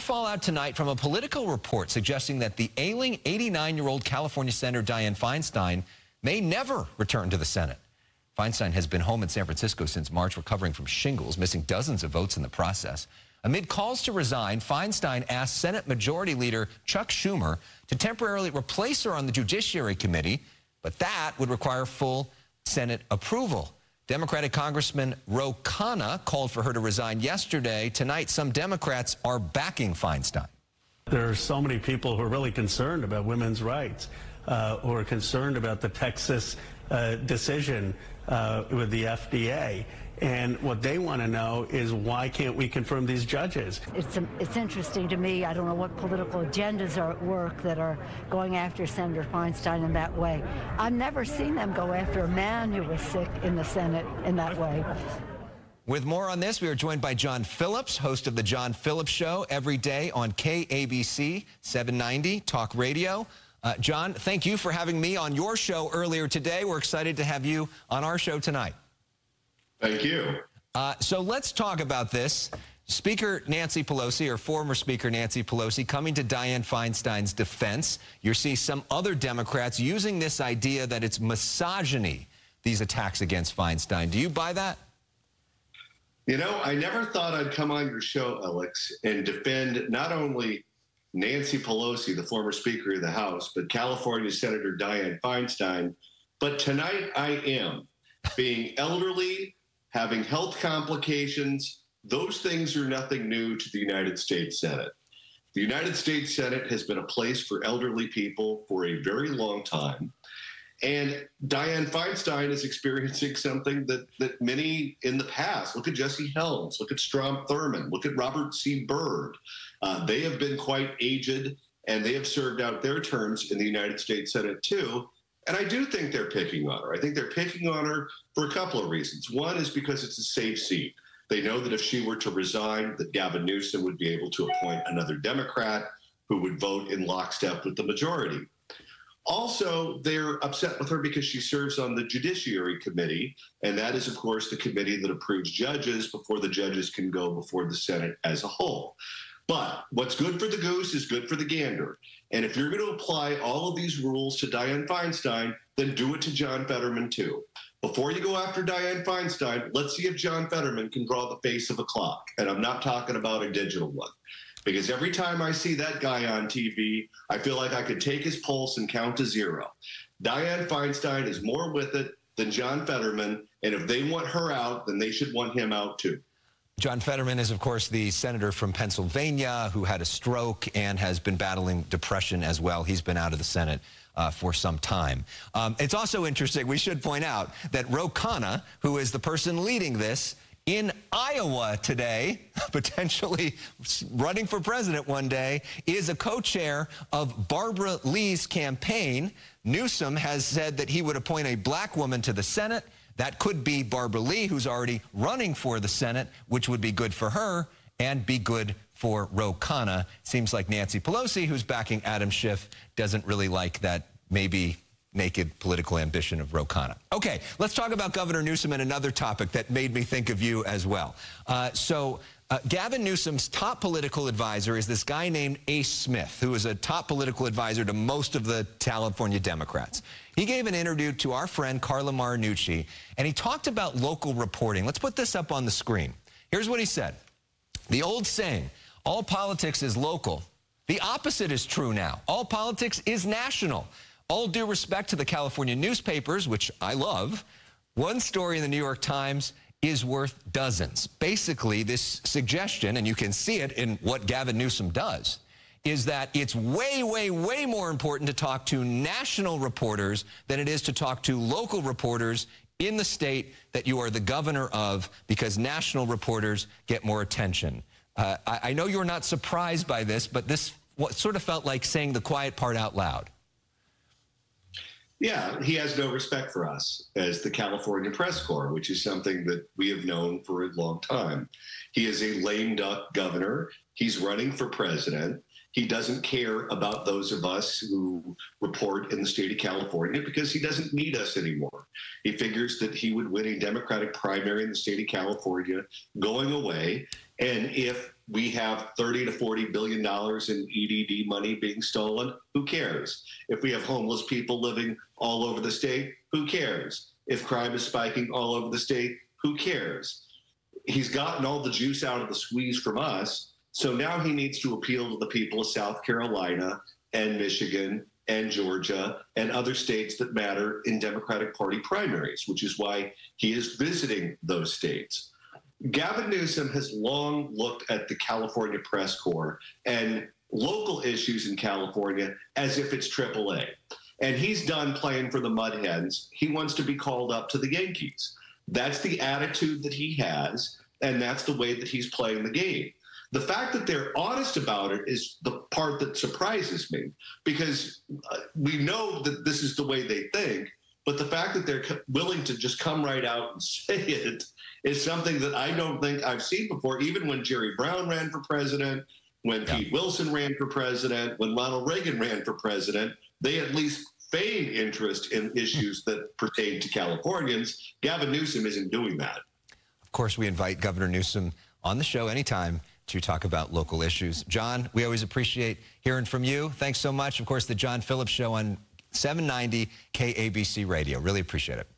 fallout tonight from a Politico report suggesting that the ailing 89-year-old California Senator Dianne Feinstein may never return to the Senate. Feinstein has been home in San Francisco since March, recovering from shingles, missing dozens of votes in the process. Amid calls to resign, Feinstein asked Senate Majority Leader Chuck Schumer to temporarily replace her on the Judiciary Committee, but that would require full Senate approval. Democratic Congressman Ro Khanna called for her to resign yesterday. Tonight, some Democrats are backing Feinstein. There are so many people who are really concerned about women's rights, who are concerned about the Texas decision with the FDA. And what they want to know is, why can't we confirm these judges? It's interesting to me. I don't know what political agendas are at work that are going after Senator Feinstein in that way. I've never seen them go after a man who was sick in the Senate in that way. With more on this, we are joined by John Phillips, host of The John Phillips Show, every day on KABC 790 Talk Radio. John, thank you for having me on your show earlier today. We're excited to have you on our show tonight. Thank you. So let's talk about this. Speaker Nancy Pelosi, or former Speaker Nancy Pelosi, coming to Dianne Feinstein's defense. You see some other Democrats using this idea that it's misogyny, these attacks against Feinstein. Do you buy that? You know, I never thought I'd come on your show, Alex, and defend not only Nancy Pelosi, the former Speaker of the House, but California Senator Dianne Feinstein. But tonight I am. Being elderly, having health complications, those things are nothing new to the United States Senate. The United States Senate has been a place for elderly people for a very long time. And Dianne Feinstein is experiencing something that many in the past, look at Jesse Helms, look at Strom Thurmond, look at Robert C. Byrd. They have been quite aged, and they have served out their terms in the United States Senate too. And I do think they're picking on her. I think they're picking on her for a couple of reasons. One is because it's a safe seat. They know that if she were to resign, that Gavin Newsom would be able to appoint another Democrat who would vote in lockstep with the majority. Also, they're upset with her because she serves on the Judiciary Committee, and that is, of course, the committee that approves judges before the judges can go before the Senate as a whole. But what's good for the goose is good for the gander. And if you're going to apply all of these rules to Dianne Feinstein, then do it to John Fetterman, too. Before you go after Dianne Feinstein, let's see if John Fetterman can draw the face of a clock. And I'm not talking about a digital one. Because every time I see that guy on TV, I feel like I could take his pulse and count to zero. Dianne Feinstein is more with it than John Fetterman. And if they want her out, then they should want him out, too. John Fetterman is, of course, the senator from Pennsylvania who had a stroke and has been battling depression as well. He's been out of the Senate for some time. It's also interesting, we should point out, that Ro Khanna, who is the person leading this, in Iowa today, potentially running for president one day, is a co-chair of Barbara Lee's campaign. Newsom has said that he would appoint a black woman to the Senate. That could be Barbara Lee, who's already running for the Senate, which would be good for her and be good for Ro Khanna. Seems like Nancy Pelosi, who's backing Adam Schiff, doesn't really like that maybe naked political ambition of Ro Khanna. Okay, let's talk about Governor Newsom and another topic that made me think of you as well. Gavin Newsom's top political advisor is this guy named Ace Smith, who is a top political advisor to most of the California Democrats. He gave an interview to our friend Carla Marinucci, and he talked about local reporting. Let's put this up on the screen. Here's what he said. The old saying, all politics is local. The opposite is true now. All politics is national. All due respect to the California newspapers, which I love, one story in the New York Times is worth dozens. Basically, this suggestion, and you can see it in what Gavin Newsom does, is that it's way, way, way more important to talk to national reporters than it is to talk to local reporters in the state that you are the governor of, because national reporters get more attention. I know you're not surprised by this, but this sort of felt like saying the quiet part out loud. Yeah, he has no respect for us as the California press corps, which is something that we have known for a long time. He is a lame duck governor. He's running for president. He doesn't care about those of us who report in the state of California because he doesn't need us anymore. He figures that he would win a Democratic primary in the state of California going away. And if we have $30 to $40 billion in EDD money being stolen, who cares? If we have homeless people living all over the state, who cares? If crime is spiking all over the state, who cares? He's gotten all the juice out of the squeeze from us, so now he needs to appeal to the people of South Carolina and Michigan and Georgia and other states that matter in Democratic Party primaries, which is why he is visiting those states. Gavin Newsom has long looked at the California press corps and local issues in California as if it's AAA. And he's done playing for the Mud Hens. He wants to be called up to the Yankees. That's the attitude that he has, and that's the way that he's playing the game. The fact that they're honest about it is the part that surprises me, because we know that this is the way they think, but the fact that they're willing to just come right out and say it is something that I don't think I've seen before, even when Jerry Brown ran for president, when Pete Wilson ran for president, when Ronald Reagan ran for president. They at least feigned interest in issues that pertain to Californians. Gavin Newsom isn't doing that. Of course, we invite Governor Newsom on the show anytime to talk about local issues. John, we always appreciate hearing from you. Thanks so much. Of course, the John Phillips Show on 790 KABC Radio. Really appreciate it.